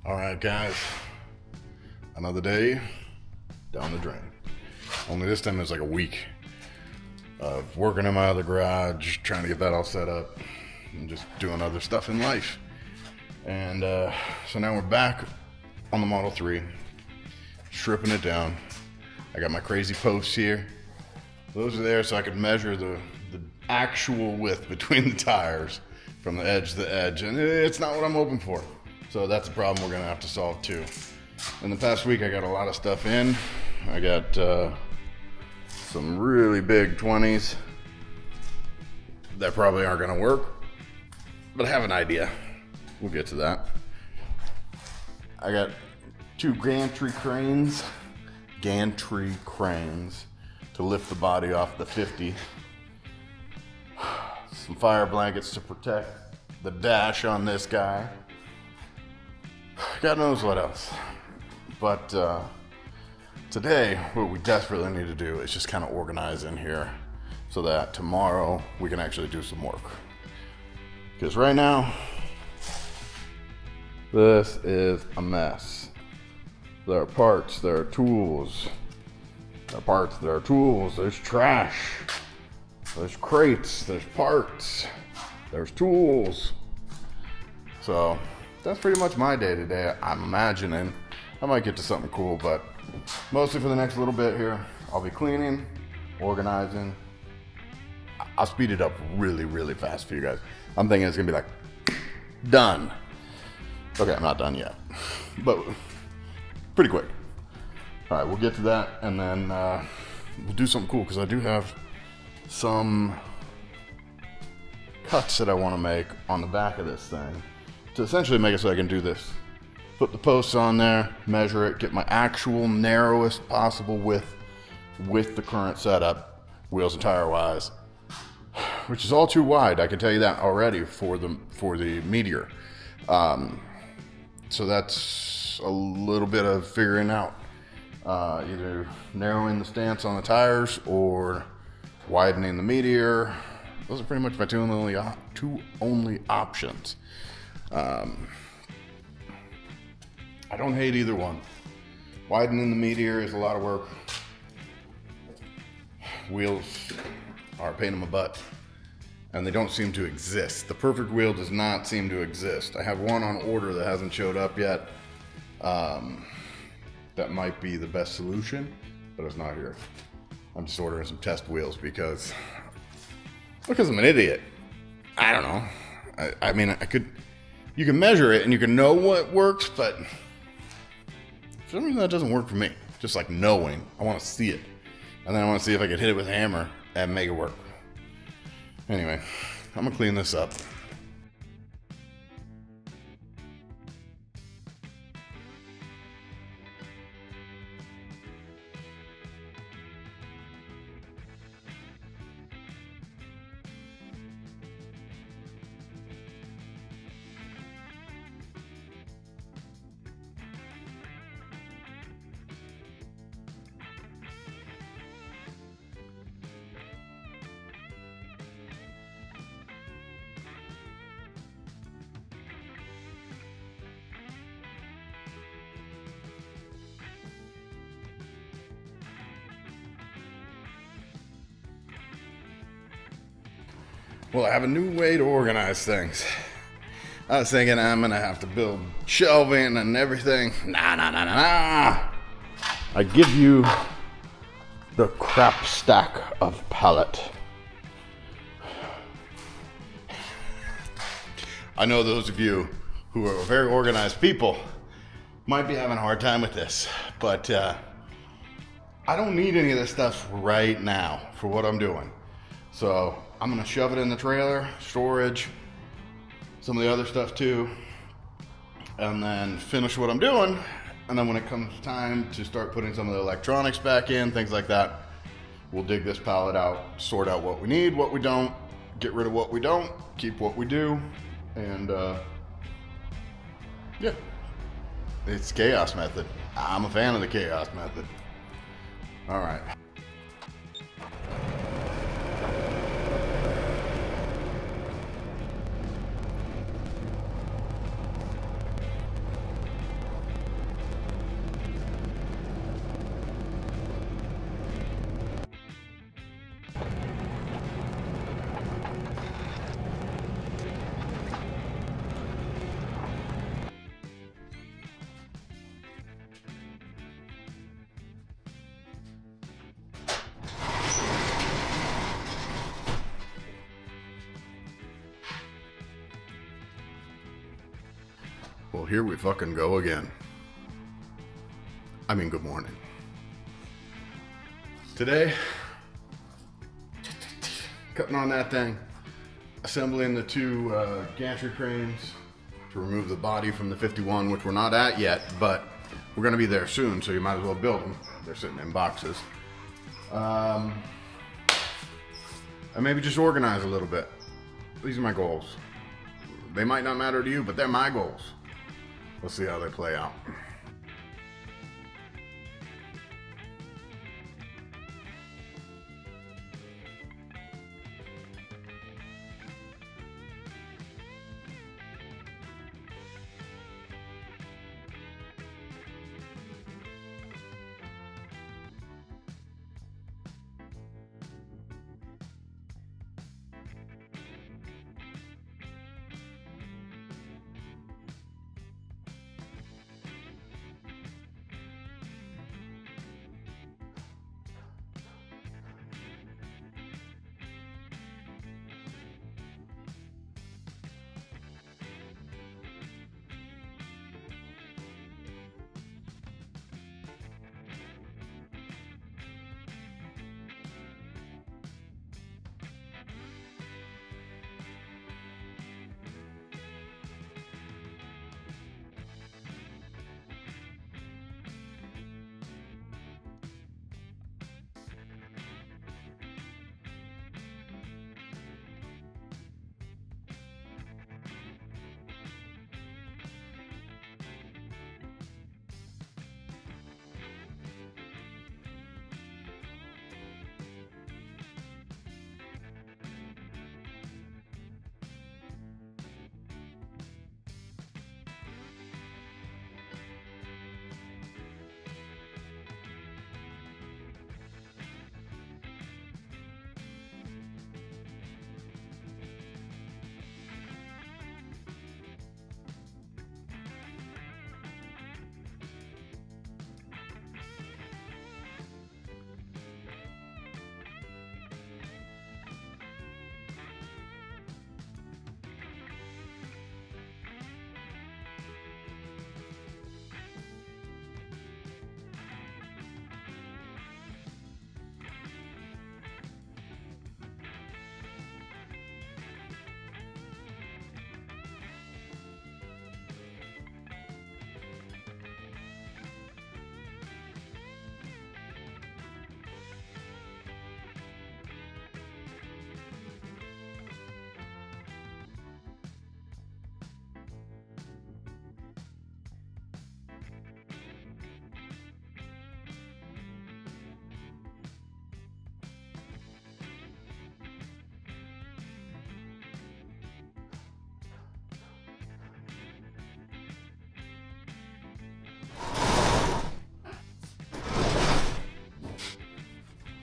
All right, guys. Another day down the drain. Only this time it's like a week of working in my other garage, trying to get that all set up, and just doing other stuff in life. And so now we're back on the Model 3, stripping it down. I got my crazy posts here. Those are there so I could measure the actual width between the tires from the edge to the edge, and it's not what I'm hoping for. So that's a problem we're gonna have to solve too. In the past week, I got a lot of stuff in. I got some really big 20s that probably aren't gonna work, but I have an idea. We'll get to that. I got two gantry cranes to lift the body off the 50. Some fire blankets to protect the dash on this guy. God knows what else. But today, what we desperately need to do is just kind of organize in here so that tomorrow we can actually do some work. Because right now, this is a mess. There are parts, there are tools. There are parts, there are tools, there's trash. There's crates, there's parts, there's tools. So that's pretty much my day today. I'm imagining I might get to something cool, but mostly for the next little bit here, I'll be cleaning, organizing. I'll speed it up really, really fast for you guys. I'm thinking it's gonna be like, done. Okay, I'm not done yet, but pretty quick. All right, we'll get to that, and then we'll do something cool, because I do have some cuts that I want to make on the back of this thing to essentially make it so I can do this. Put the posts on there, measure it, get my actual narrowest possible width with the current setup, wheels and tire wise, which is all too wide. I can tell you that already for the Meteor. So that's a little bit of figuring out, either narrowing the stance on the tires or widening the Meteor. Those are pretty much my two only options. I don't hate either one. Widening the Meteor is a lot of work. Wheels are a pain in my butt, and they don't seem to exist. The perfect wheel does not seem to exist. I have one on order that hasn't showed up yet. That might be the best solution, but it's not here. I'm just ordering some test wheels because I'm an idiot. I don't know. I mean, you can measure it and you can know what works, but for some reason that doesn't work for me. Just like knowing, I want to see it. And then I want to see if I can hit it with a hammer and make it work. Anyway, I'm gonna clean this up. Well, I have a new way to organize things. I was thinking I'm gonna have to build shelving and everything. Nah. I give you the crap stack of pallet. I know those of you who are very organized people might be having a hard time with this, but I don't need any of this stuff right now for what I'm doing. So I'm gonna shove it in the trailer, storage, some of the other stuff too, and then finish what I'm doing. And then when it comes time to start putting some of the electronics back in, things like that, we'll dig this pallet out, sort out what we need, what we don't, get rid of what we don't, keep what we do, and yeah, it's chaos method. I'm a fan of the chaos method. All right. Well, here we fucking go again. I mean, good morning. Today, cutting on that thing, assembling the two gantry cranes to remove the body from the 51, which we're not at yet, but we're gonna be there soon, so you might as well build them. They're sitting in boxes. And maybe just organize a little bit. These are my goals. They might not matter to you, but they're my goals. We'll see how they play out.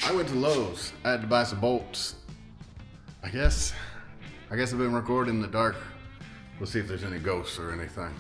I went to Lowe's. I had to buy some bolts. I guess I've been recording in the dark. We'll see if there's any ghosts or anything.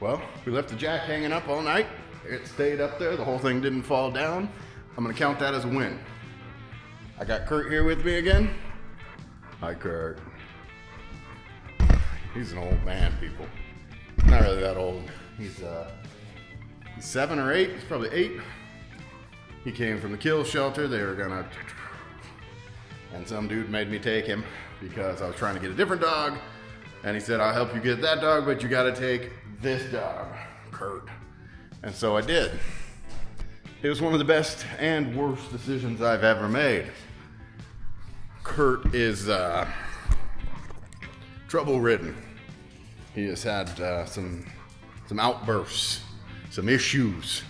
Well, we left the jack hanging up all night. It stayed up there. The whole thing didn't fall down. I'm gonna count that as a win. I got Kurt here with me again. Hi, Kurt. He's an old man, people. Not really that old. He's 7 or 8. He's probably 8. He came from the kill shelter. They were gonna And some dude made me take him because I was trying to get a different dog. And he said, I'll help you get that dog, but you gotta take this dog, Kurt. And so I did. It was one of the best and worst decisions I've ever made. Kurt is trouble-ridden. He has had some outbursts, some issues,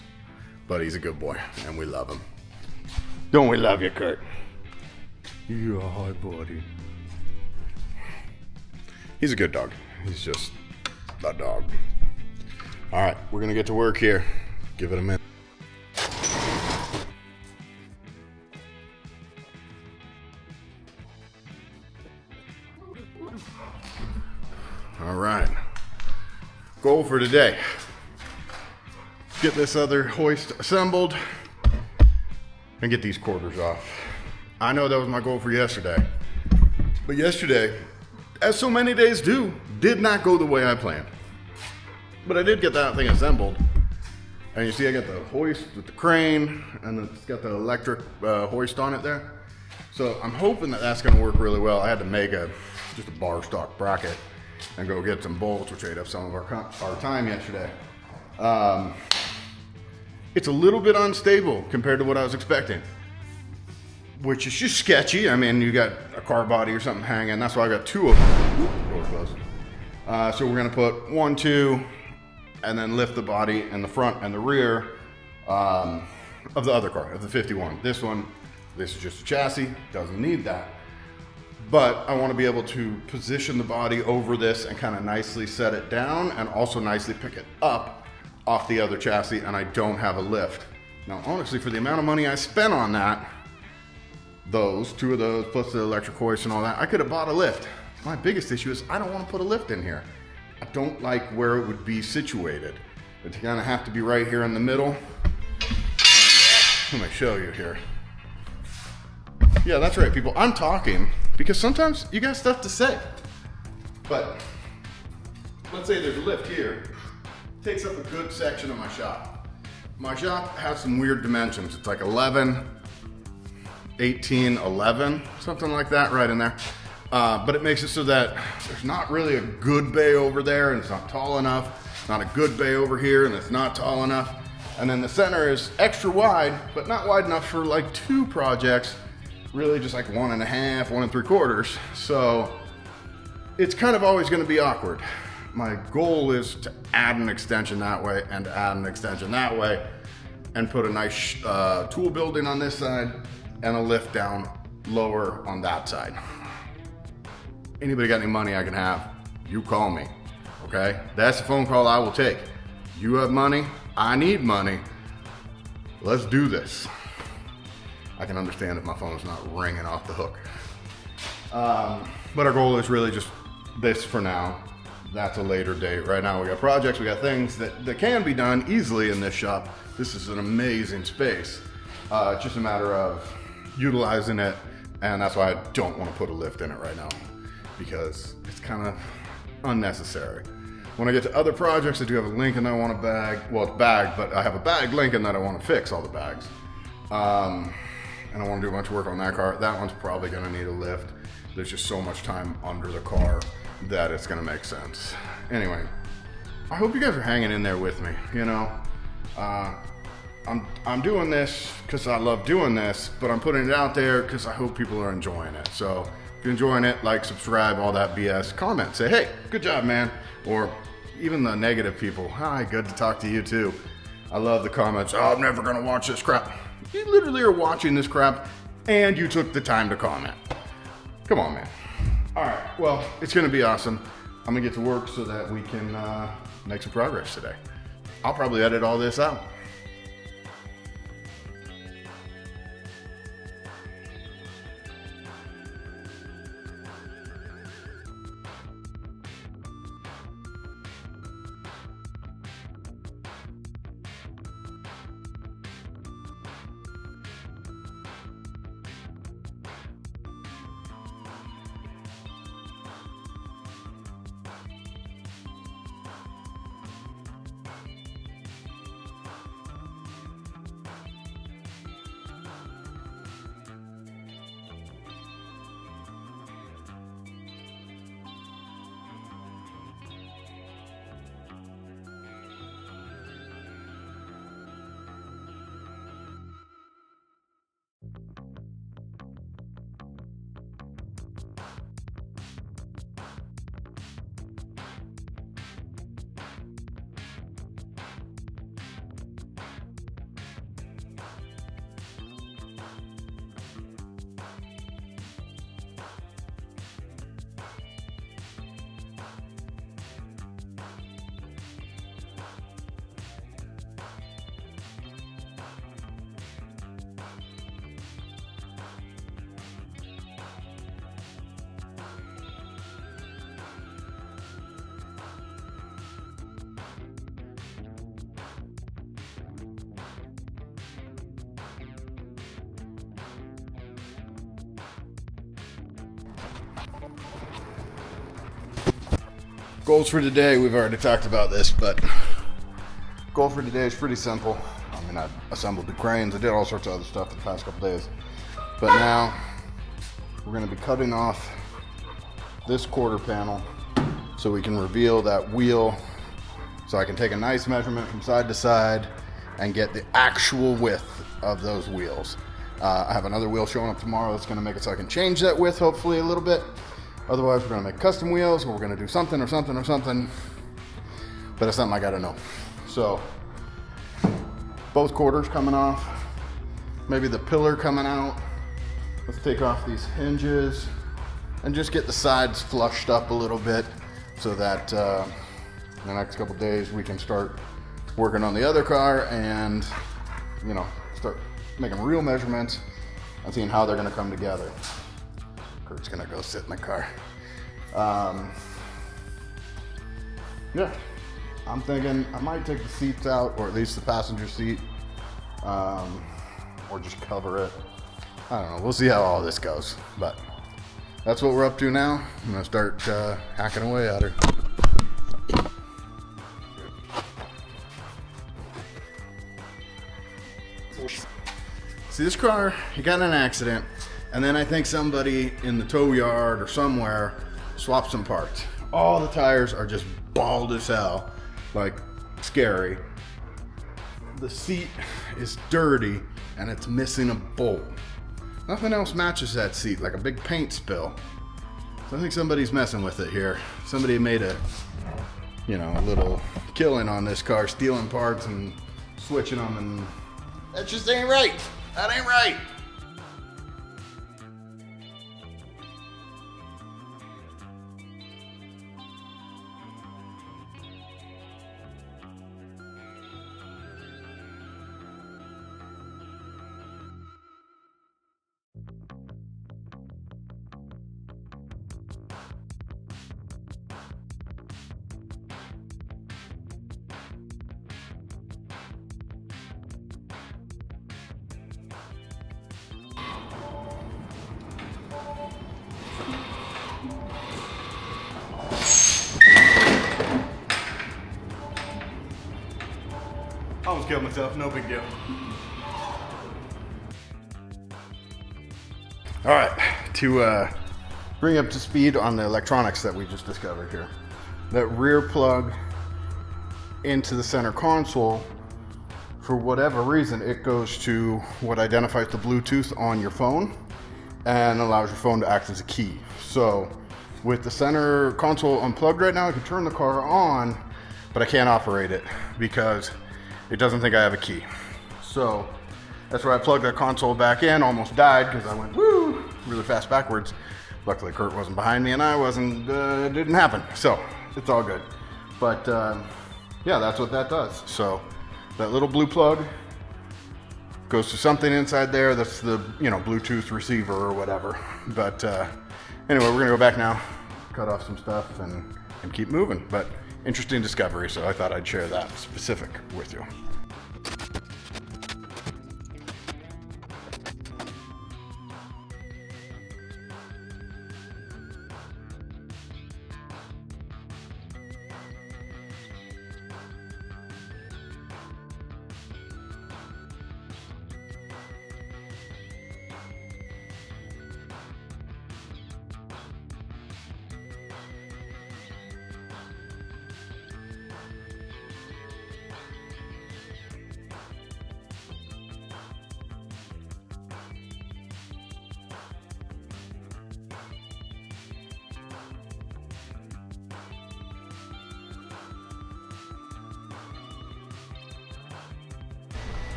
but he's a good boy, and we love him. Don't we love you, Kurt? Yeah, hi, buddy. He's a good dog. He's just a dog. All right, we're gonna get to work here. Give it a minute. All right, goal for today. Get this other hoist assembled and get these quarters off. I know that was my goal for yesterday, but yesterday, as so many days do, did not go the way I planned. But I did get that thing assembled. And you see I got the hoist with the crane, and it's got the electric hoist on it there. So I'm hoping that that's gonna work really well. I had to make just a bar stock bracket and go get some bolts, which ate up some of our time yesterday. It's a little bit unstable compared to what I was expecting, which is just sketchy. I mean, you got a car body or something hanging. That's why I got two of them. Door closed. So we're gonna put 1, 2, and then lift the body in the front and the rear of the other car, of the 51. This is just a chassis, doesn't need that. But I want to be able to position the body over this and kind of nicely set it down and also nicely pick it up off the other chassis, and I don't have a lift. Now, honestly, for the amount of money I spent on that, two of those, plus the electric hoist and all that, I could have bought a lift. My biggest issue is I don't want to put a lift in here. I don't like where it would be situated. It's gonna have to be right here in the middle. And, let me show you here. Yeah, that's right, people. I'm talking because sometimes you got stuff to say. But let's say there's a lift here. It takes up a good section of my shop. My shop has some weird dimensions. It's like 11, 18, 11, something like that right in there. But it makes it so that there's not really a good bay over there, and it's not tall enough. Not a good bay over here, and it's not tall enough. And then the center is extra wide, but not wide enough for like 2 projects. Really just like 1.5, 1 3/4. So it's kind of always gonna be awkward. My goal is to add an extension that way and add an extension that way and put a nice tool building on this side and a lift down lower on that side. Anybody got any money I can have, you call me, okay? That's the phone call I will take. You have money, I need money. Let's do this. I can understand if my phone's not ringing off the hook. But our goal is really just this for now. That's a later date. Right now we got projects, we got things that can be done easily in this shop. This is an amazing space. It's just a matter of utilizing it, and that's why I don't want to put a lift in it right now, because it's kind of unnecessary. When I get to other projects, I do have a Lincoln I want to bag. Well, it's bagged, but I have a bagged Lincoln that I want to fix all the bags. And I want to do a bunch of work on that car. That one's probably going to need a lift. There's just so much time under the car that it's going to make sense. Anyway, I hope you guys are hanging in there with me. You know, I'm doing this because I love doing this, but I'm putting it out there because I hope people are enjoying it. So if you're enjoying it, like, subscribe, all that BS. Comment, say, hey, good job, man. Or even the negative people, hi, good to talk to you too. I love the comments, oh, I'm never gonna watch this crap. You literally are watching this crap and you took the time to comment. Come on, man. All right, well, it's gonna be awesome. I'm gonna get to work so that we can make some progress today. I'll probably edit all this out. Goals for today, we've already talked about this, but goal for today is pretty simple. I mean, I assembled the cranes, I did all sorts of other stuff the past couple days. But now, we're gonna be cutting off this quarter panel so we can reveal that wheel, so I can take a nice measurement from side to side and get the actual width of those wheels. I have another wheel showing up tomorrow that's gonna make it so I can change that width hopefully a little bit. Otherwise, we're gonna make custom wheels, or we're gonna do something or something or something, but it's something I gotta know. So, both quarters coming off, maybe the pillar coming out. Let's take off these hinges and just get the sides flushed up a little bit so that in the next couple days we can start working on the other car and, you know, start making real measurements and seeing how they're gonna come together. Kurt's gonna go sit in the car. Yeah, I'm thinking I might take the seats out, or at least the passenger seat, or just cover it. I don't know, we'll see how all this goes, but that's what we're up to now. I'm gonna start hacking away at her. See, this car, he got in an accident, and then I think somebody in the tow yard or somewhere swapped some parts. All the tires are just bald as hell, like scary. The seat is dirty and it's missing a bolt. Nothing else matches that seat, like a big paint spill. So I think somebody's messing with it here. Somebody made a, you know, a little killing on this car, stealing parts and switching them, and that just ain't right. That ain't right. Almost killed myself, no big deal. All right, to bring up to speed on the electronics that we just discovered here. That rear plug into the center console, for whatever reason, it goes to what identifies the Bluetooth on your phone and allows your phone to act as a key. So with the center console unplugged right now, I can turn the car on, but I can't operate it because it doesn't think I have a key. So that's where I plugged that console back in, almost died because I went woo really fast backwards. Luckily Kurt wasn't behind me and I wasn't, it didn't happen. So it's all good. But yeah, that's what that does. So that little blue plug goes to something inside there. That's the, you know, Bluetooth receiver or whatever. But anyway, we're gonna go back now, cut off some stuff and keep moving. But interesting discovery, so I thought I'd share that specific with you.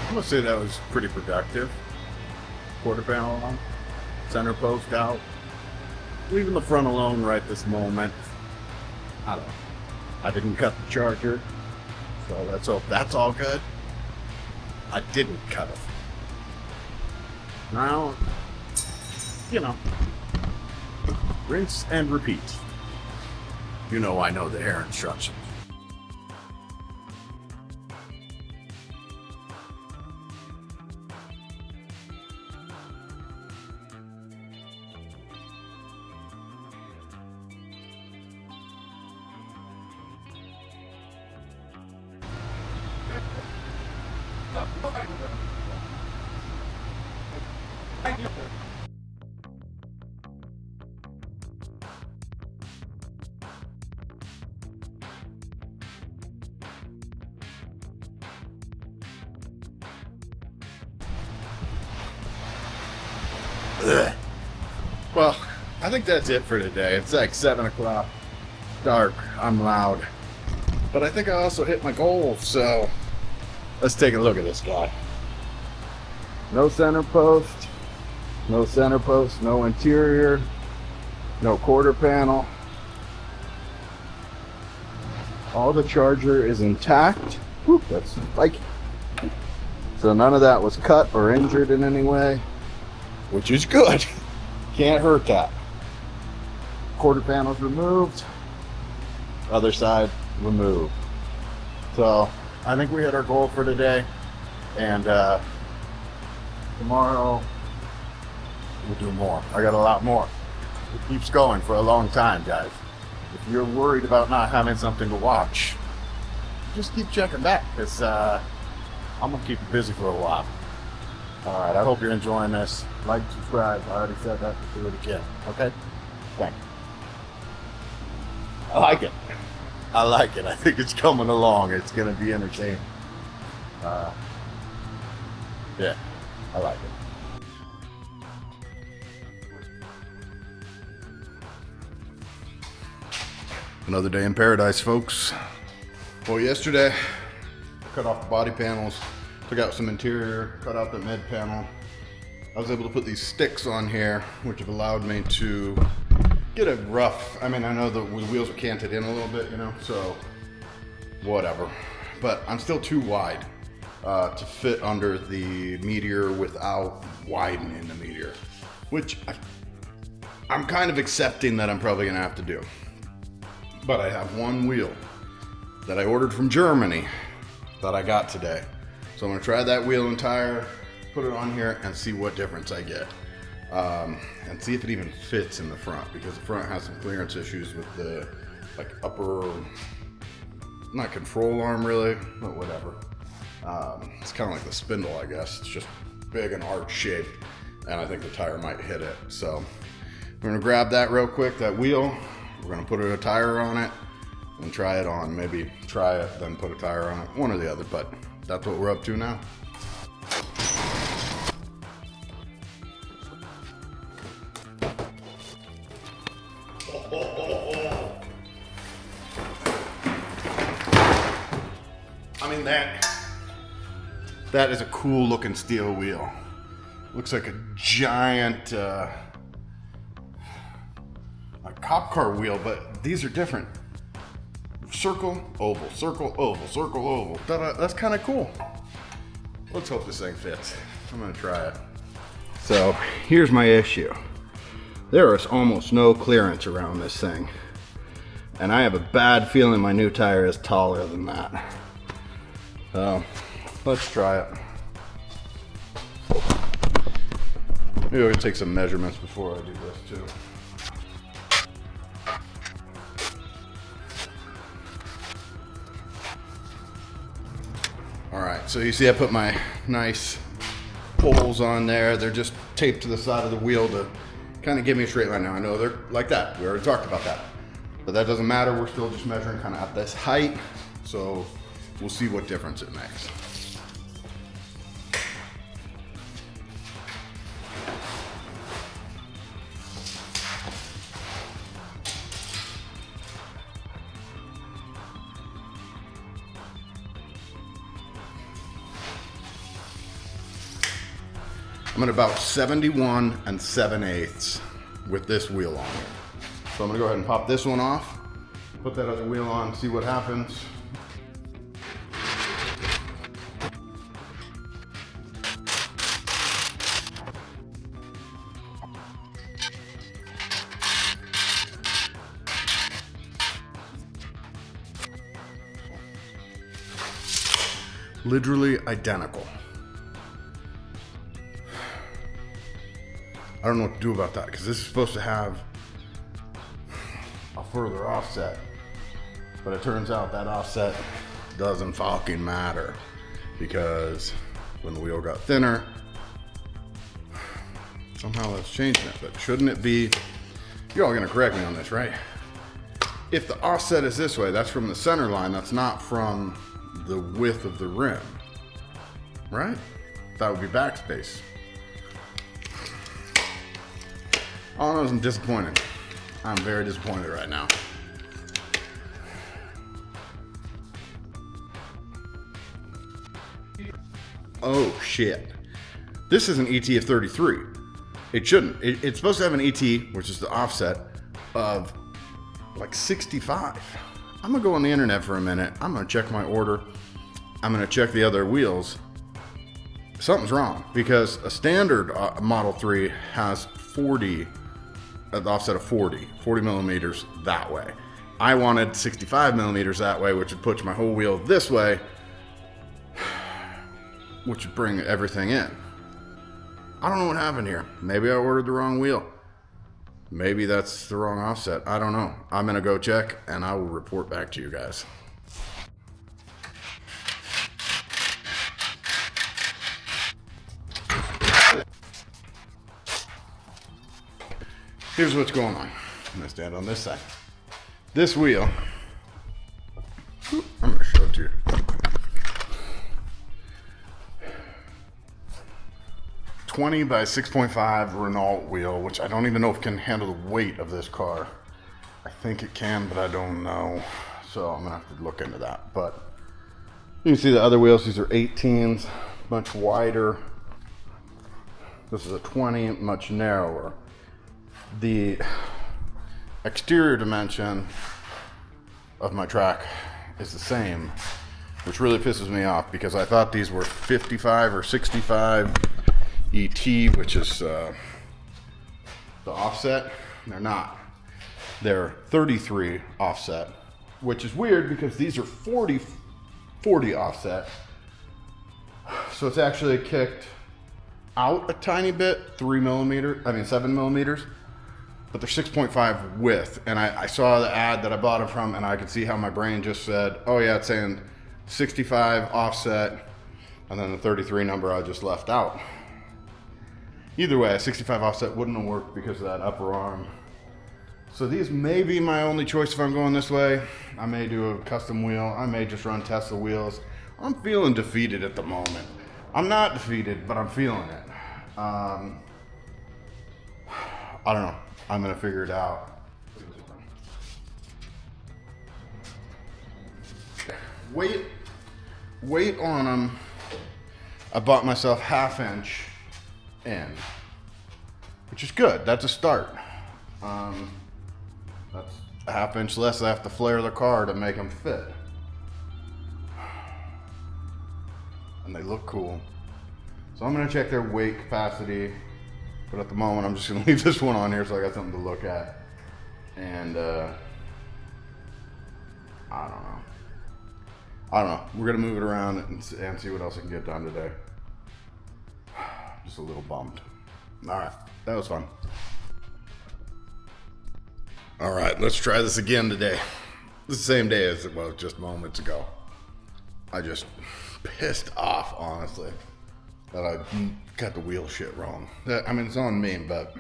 I'm gonna say that was pretty productive. Quarter panel on, center post out, leaving the front alone right this moment. I don't know. I didn't cut the charger, so that's all good. I didn't cut it. Now, you know, rinse and repeat. You know I know the hair instructions. Ugh. Well, I think that's it for today. It's like 7 o'clock, dark, I'm loud. But I think I also hit my goal, so let's take a look at this guy. No center post, no center post, no interior, no quarter panel. All the charger is intact. Whew, that's spiky. So none of that was cut or injured in any way, which is good. Can't hurt that. Quarter panel's removed. Other side removed. So I think we hit our goal for today. And tomorrow we'll do more. I got a lot more. It keeps going for a long time, guys. If you're worried about not having something to watch, just keep checking back, because I'm gonna keep you busy for a while. All right, I hope you're enjoying this. Like, subscribe. I already said that, but do it again. Okay? Thanks. I like it. I like it. I think it's coming along. It's gonna be entertaining. Yeah, I like it. Another day in paradise, folks. Well, yesterday, I cut off the body panels, took out some interior, cut out the mid panel. I was able to put these sticks on here, which have allowed me to get a rough, I mean, I know the wheels are canted in a little bit, you know, so whatever. But I'm still too wide to fit under the Meteor without widening the Meteor, which I'm kind of accepting that I'm probably gonna have to do. But I have one wheel that I ordered from Germany that I got today. So I'm gonna try that wheel and tire, put it on here and see what difference I get. And see if it even fits in the front, because the front has some clearance issues with the like upper, not control arm really, but whatever. It's kind of like the spindle, I guess. It's just big and arch shaped, and I think the tire might hit it. So we're gonna grab that real quick, that wheel. We're gonna put a tire on it and try it on. Maybe try it, then put a tire on it, one or the other, but that's what we're up to now. I mean, that is a cool looking steel wheel. Looks like a giant a cop car wheel, but these are different. Circle, oval, circle, oval, circle, oval. That's kind of cool. Let's hope this thing fits. I'm gonna try it. So here's my issue. There is almost no clearance around this thing. And I have a bad feeling my new tire is taller than that. So let's try it. Maybe we're gonna take some measurements before I do this too. All right, so you see I put my nice poles on there. They're just taped to the side of the wheel to kind of give me a straight line. Now I know they're like that. We already talked about that. But that doesn't matter. We're still just measuring kind of at this height. So we'll see what difference it makes. I'm at about 71 7/8 with this wheel on here. So I'm gonna go ahead and pop this one off, put that other wheel on, see what happens. Literally identical. I don't know what to do about that, because this is supposed to have a further offset, but it turns out that offset doesn't fucking matter, because when the wheel got thinner, Somehow that's changing it, but shouldn't it be, you're all gonna correct me on this, right? If the offset is this way, that's from the center line, that's not from the width of the rim, right? That would be backspace. All I know is I'm disappointed. I'm very disappointed right now. Oh shit. This is an ET of 33. It shouldn't. It's supposed to have an ET, which is the offset, of like 65. I'm gonna go on the internet for a minute. I'm gonna check my order. I'm gonna check the other wheels. Something's wrong because a standard Model 3 has 40, the offset of 40 millimeters that way. I wanted 65 millimeters that way, which would push my whole wheel this way, which would bring everything in. I don't know what happened here. Maybe I ordered the wrong wheel. Maybe that's the wrong offset. I don't know. I'm gonna go check and I will report back to you guys. Here's what's going on. I'm gonna stand on this side. This wheel, I'm gonna show it to you. .20 by 6.5 Renault wheel, which I don't even know if it can handle the weight of this car. I think it can, but I don't know. So I'm gonna have to look into that. But you can see the other wheels, these are 18s, much wider. This is a 20, much narrower. The exterior dimension of my track is the same, which really pisses me off because I thought these were 55 or 65 ET, which is the offset. They're not. They're 33 offset, which is weird because these are 40 offset. So it's actually kicked out a tiny bit, 7 millimeters, but they're 6.5 width. And I saw the ad that I bought it from, and I could see how my brain just said, oh yeah, it's saying 65 offset, and then the 33 number I just left out. Either way, a 65 offset wouldn't have worked because of that upper arm. So these may be my only choice if I'm going this way. I may do a custom wheel. I may just run Tesla wheels. I'm feeling defeated at the moment. I'm not defeated, but I'm feeling it. I don't know. I'm gonna figure it out. Weight on them. I bought myself 1/2 inch in, which is good. That's a start. That's a 1/2 inch less I have to flare the car to make them fit. And they look cool. So I'm gonna check their weight capacity, but at the moment I'm just gonna leave this one on here so I got something to look at. And I don't know. We're gonna move it around and see what else I can get done today. Just a little bummed. All right, that was fun. All right, let's try this again today. The same day as it was just moments ago. I just pissed off, honestly, that I got the wheel shit wrong. I mean, it's on me, but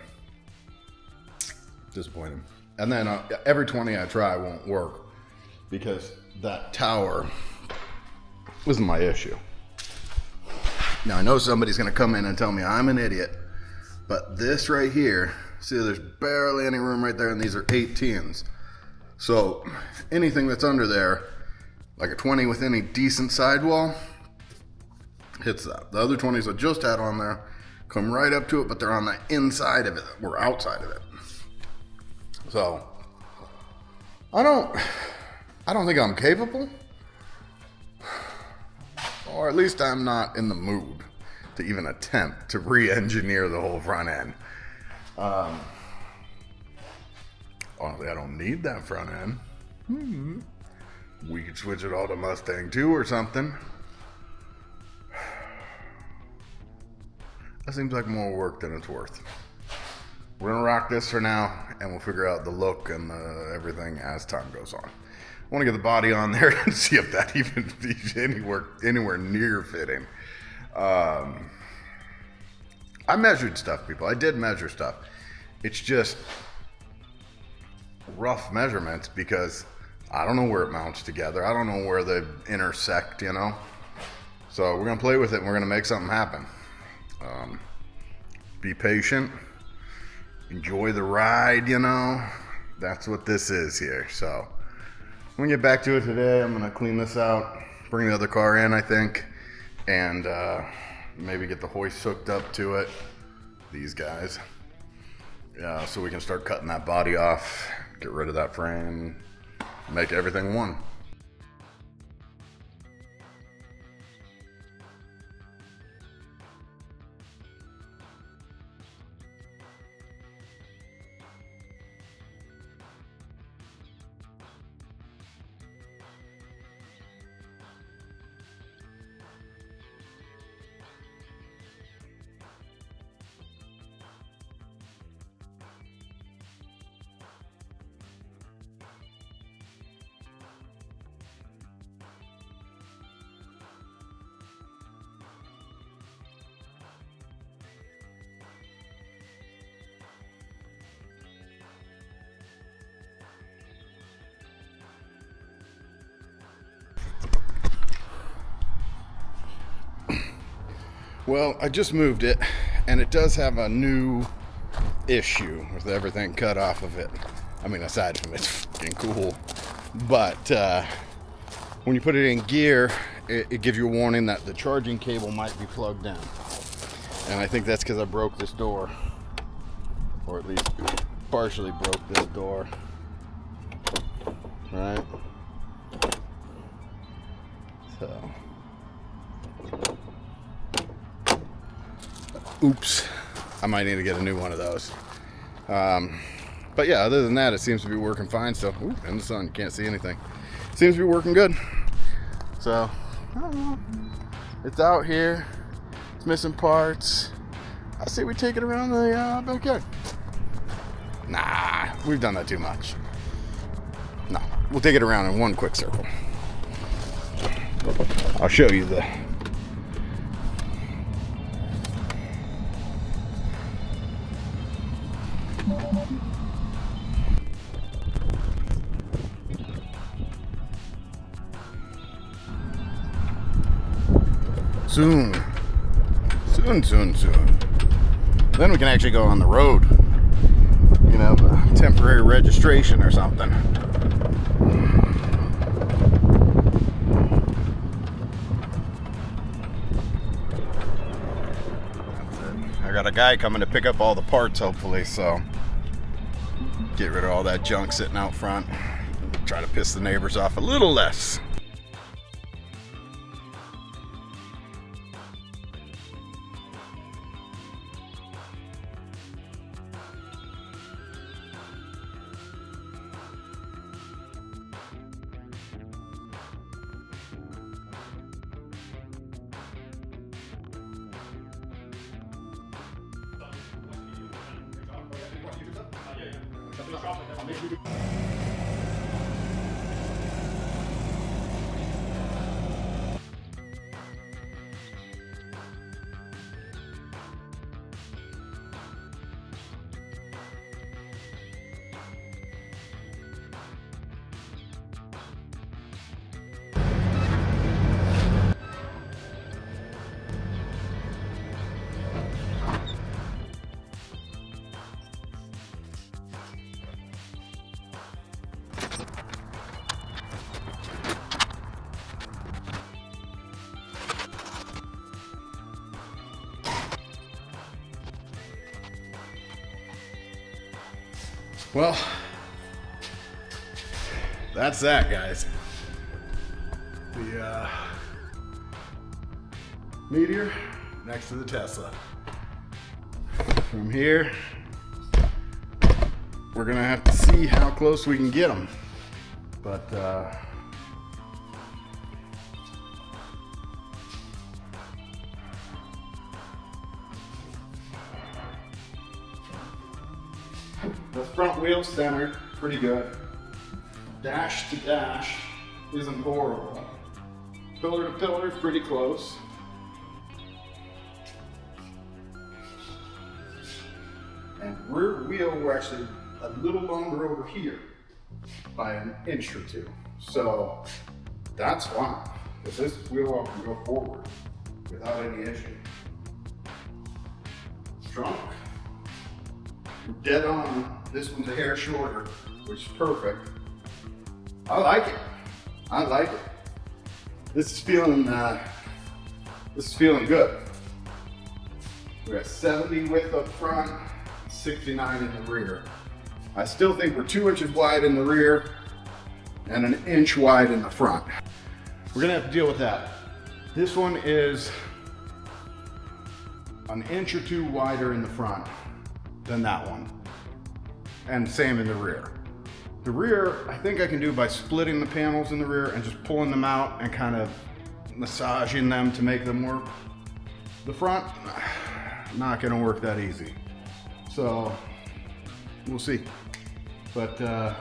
disappointing. And then every 20 I try won't work because that tower wasn't my issue. Now, I know somebody's going to come in and tell me I'm an idiot, but this right here, see, there's barely any room right there, and these are 18s. So anything that's under there, like a 20 with any decent sidewall, hits that. The other 20s I just had on there come right up to it, but they're on the inside of it, or outside of it. So I don't think I'm capable. Or at least I'm not in the mood to even attempt to re-engineer the whole front end. Honestly, I don't need that front end. We could switch it all to Mustang 2 or something. That seems like more work than it's worth. We're gonna rock this for now, and we'll figure out the look and everything as time goes on. I want to get the body on there and see if that even is anywhere near fitting. I measured stuff, people. I did measure stuff. It's just rough measurements because I don't know where it mounts together. I don't know where they intersect, you know? So we're gonna play with it and we're gonna make something happen. Be patient. Enjoy the ride, you know? That's what this is here. So when we get back to it today, I'm gonna clean this out, bring the other car in, I think, and maybe get the hoist hooked up to it, these guys. Yeah, so we can start cutting that body off, get rid of that frame, make everything one. Well, I just moved it, and it does have a new issue with everything cut off of it. I mean, aside from it's fucking cool, but when you put it in gear, it gives you a warning that the charging cable might be plugged in. And I think that's because I broke this door, or at least partially broke this door. Right? So. Oops, I might need to get a new one of those. But yeah, other than that, it seems to be working fine. So, ooh, in the sun, you can't see anything. Seems to be working good. So, I don't know. It's out here. It's missing parts. I say we take it around the backyard. Nah, we've done that too much. No, we'll take it around in one quick circle. I'll show you the... Soon. Then we can actually go on the road. You know, temporary registration or something. That's it. I got a guy coming to pick up all the parts, hopefully, so get rid of all that junk sitting out front. Try to piss the neighbors off a little less. Well, that's that, guys. The Meteor next to the Tesla. From here, we're gonna have to see how close we can get them. But the front wheel's centered pretty good. Dash to dash isn't horrible. Pillar to pillar is pretty close. And rear wheel, we're actually a little longer over here by an inch or two. So that's fine, because this wheel well can go forward without any issue. Strong. Dead on. This one's a hair shorter, which is perfect. I like it. I like it. This is feeling good. We got 70 width up front, 69 in the rear. I still think we're 2 inches wide in the rear and an inch wide in the front. We're gonna have to deal with that. This one is an inch or two wider in the front than that one. And same in the rear. The rear, I think I can do by splitting the panels in the rear and just pulling them out and kind of massaging them to make them work. The front, not gonna work that easy. So, we'll see. But as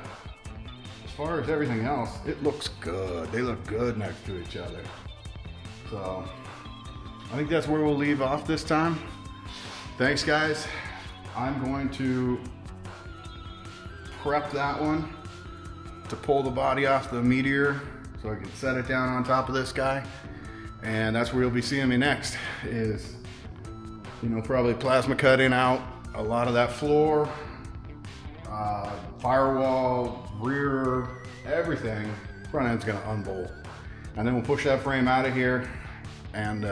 far as everything else, it looks good. They look good next to each other. So, I think that's where we'll leave off this time. Thanks, guys. I'm going to prep that one to pull the body off the Meteor so I can set it down on top of this guy. And that's where you'll be seeing me next is, you know, probably plasma cutting out a lot of that floor, firewall, rear, everything. Front end's gonna unbolt. And then we'll push that frame out of here and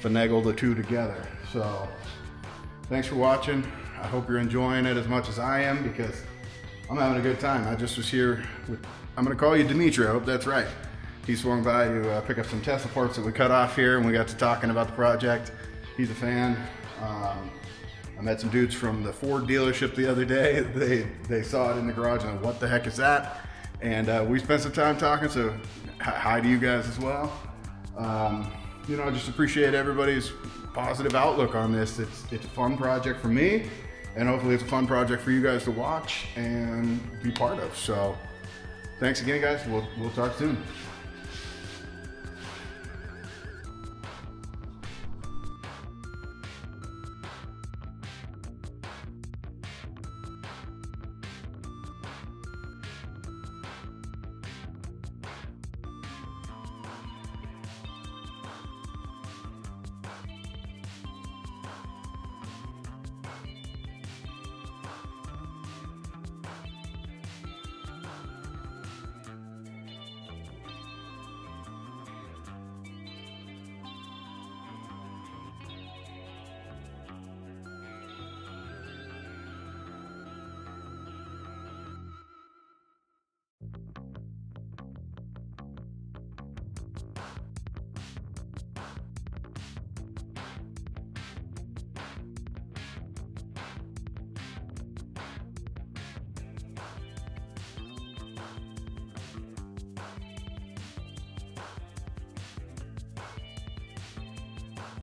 finagle the two together. So thanks for watching. I hope you're enjoying it as much as I am, because I'm having a good time. I just was here with, I'm gonna call you Dimitri, I hope that's right. He swung by to pick up some Tesla parts that we cut off here, and we got to talking about the project. He's a fan. I met some dudes from the Ford dealership the other day. They saw it in the garage and what the heck is that? And we spent some time talking, so hi to you guys as well. You know, I just appreciate everybody's positive outlook on this. It's a fun project for me, and hopefully it's a fun project for you guys to watch and be part of. So thanks again, guys. We'll talk soon.